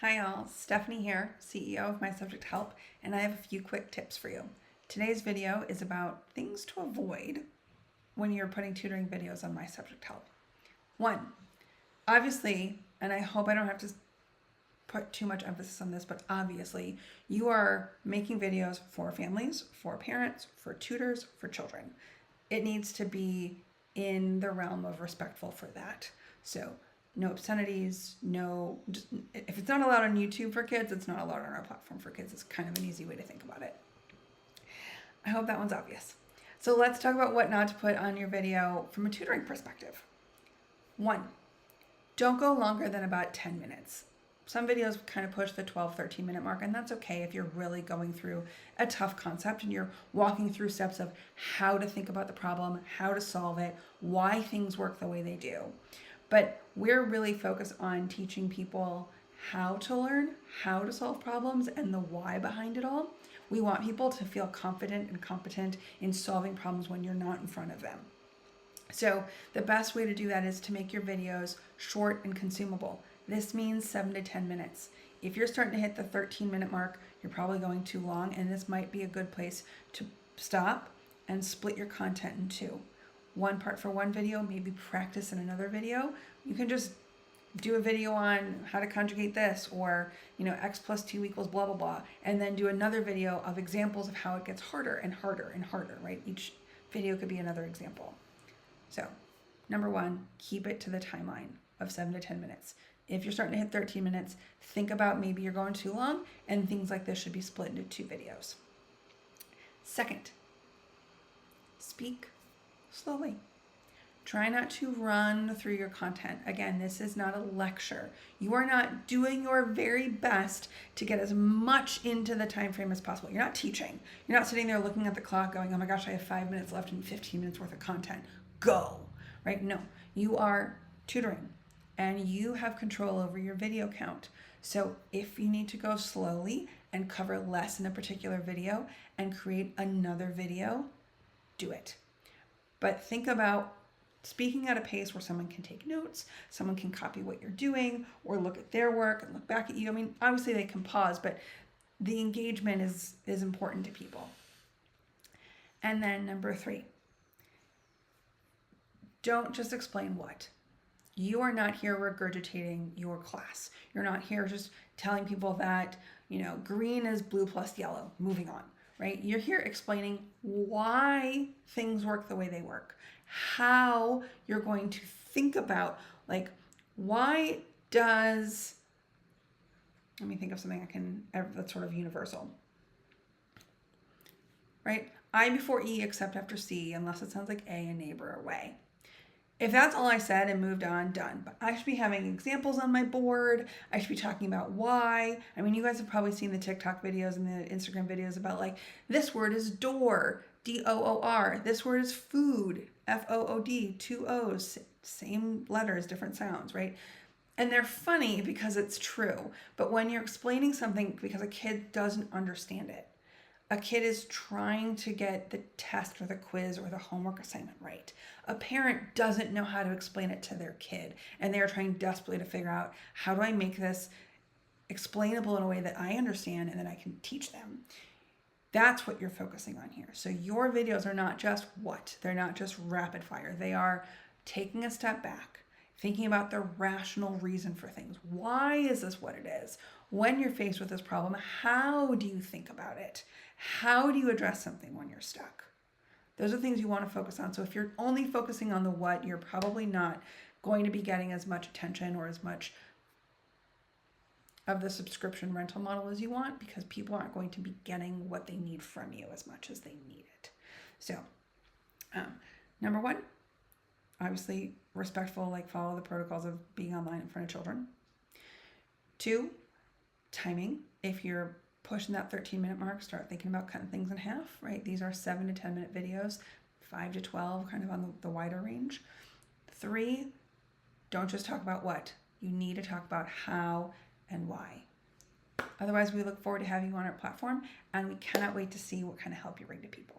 Hi all, Stephanie here, CEO of My Subject Help, and I have a few quick tips for you. Today's video is about things to avoid when you're putting tutoring videos on My Subject Help. One, obviously, and I hope I don't have to put too much emphasis on this, but obviously you are making videos for families, for parents, for tutors, for children. It needs to be in the realm of respectful for that. So no obscenities, if it's not allowed on YouTube for kids, it's not allowed on our platform for kids. It's kind of an easy way to think about it. I hope that one's obvious. So let's talk about what not to put on your video from a tutoring perspective. One, don't go longer than about 10 minutes. Some videos kind of push the 12, 13 minute mark, and that's okay if you're really going through a tough concept and you're walking through steps of how to think about the problem, how to solve it, why things work the way they do. But we're really focused on teaching people how to learn, how to solve problems, and the why behind it all. We want people to feel confident and competent in solving problems when you're not in front of them. So the best way to do that is to make your videos short and consumable. This means 7 to 10 minutes. If you're starting to hit the 13-minute mark, you're probably going too long, and this might be a good place to stop and split your content in two. One part for one video, maybe practice in another video. You can just do a video on how to conjugate this, or x plus 2 equals blah blah blah, and then do another video of examples of how it gets harder and harder and harder, right? Each video could be another example. So number one, keep it to the timeline of 7 to 10 minutes. If you're starting to hit 13 minutes, think about maybe you're going too long, and things like this should be split into 2 videos. Second, speak slowly. Try not to run through your content. Again, this is not a lecture. You are not doing your very best to get as much into the time frame as possible. You're not teaching. You're not sitting there looking at the clock going, oh my gosh, I have 5 minutes left and 15 minutes worth of content. Go, right? No, you are tutoring and you have control over your video count. So if you need to go slowly and cover less in a particular video and create another video, do it. But think about speaking at a pace where someone can take notes, someone can copy what you're doing, or look at their work and look back at you. I mean, obviously they can pause, but the engagement is important to people. And then number 3, don't just explain what. You are not here regurgitating your class. You're not here just telling people that, green is blue plus yellow, moving on. Right? You're here explaining why things work the way they work, how you're going to think about, let me think of something that's sort of universal, right? I before E except after C, unless it sounds like A and neighbor away. If that's all I said and moved on, done. But I should be having examples on my board. I should be talking about why. I mean, you guys have probably seen the TikTok videos and the Instagram videos about this word is door, D-O-O-R. This word is food, F-O-O-D, 2 O's, same letters, different sounds, right? And they're funny because it's true. But when you're explaining something because a kid doesn't understand it, a kid is trying to get the test or the quiz or the homework assignment right. A parent doesn't know how to explain it to their kid, and they're trying desperately to figure out, how do I make this explainable in a way that I understand and that I can teach them? That's what you're focusing on here. So your videos are not just they're not just rapid fire. They are taking a step back, thinking about the rational reason for things. Why is this what it is? When you're faced with this problem, how do you think about it? How do you address something when you're stuck? Those are things you want to focus on. So if you're only focusing on the what, you're probably not going to be getting as much attention or as much of the subscription rental model as you want, because people aren't going to be getting what they need from you as much as they need it. So number 1, obviously respectful, follow the protocols of being online in front of children. 2, timing. If you're pushing that 13-minute mark, start thinking about cutting things in half, right? These are 7 to 10 minute videos, 5 to 12, kind of on the wider range. 3, don't just talk about what. You need to talk about how and why. Otherwise, we look forward to having you on our platform, and we cannot wait to see what kind of help you bring to people.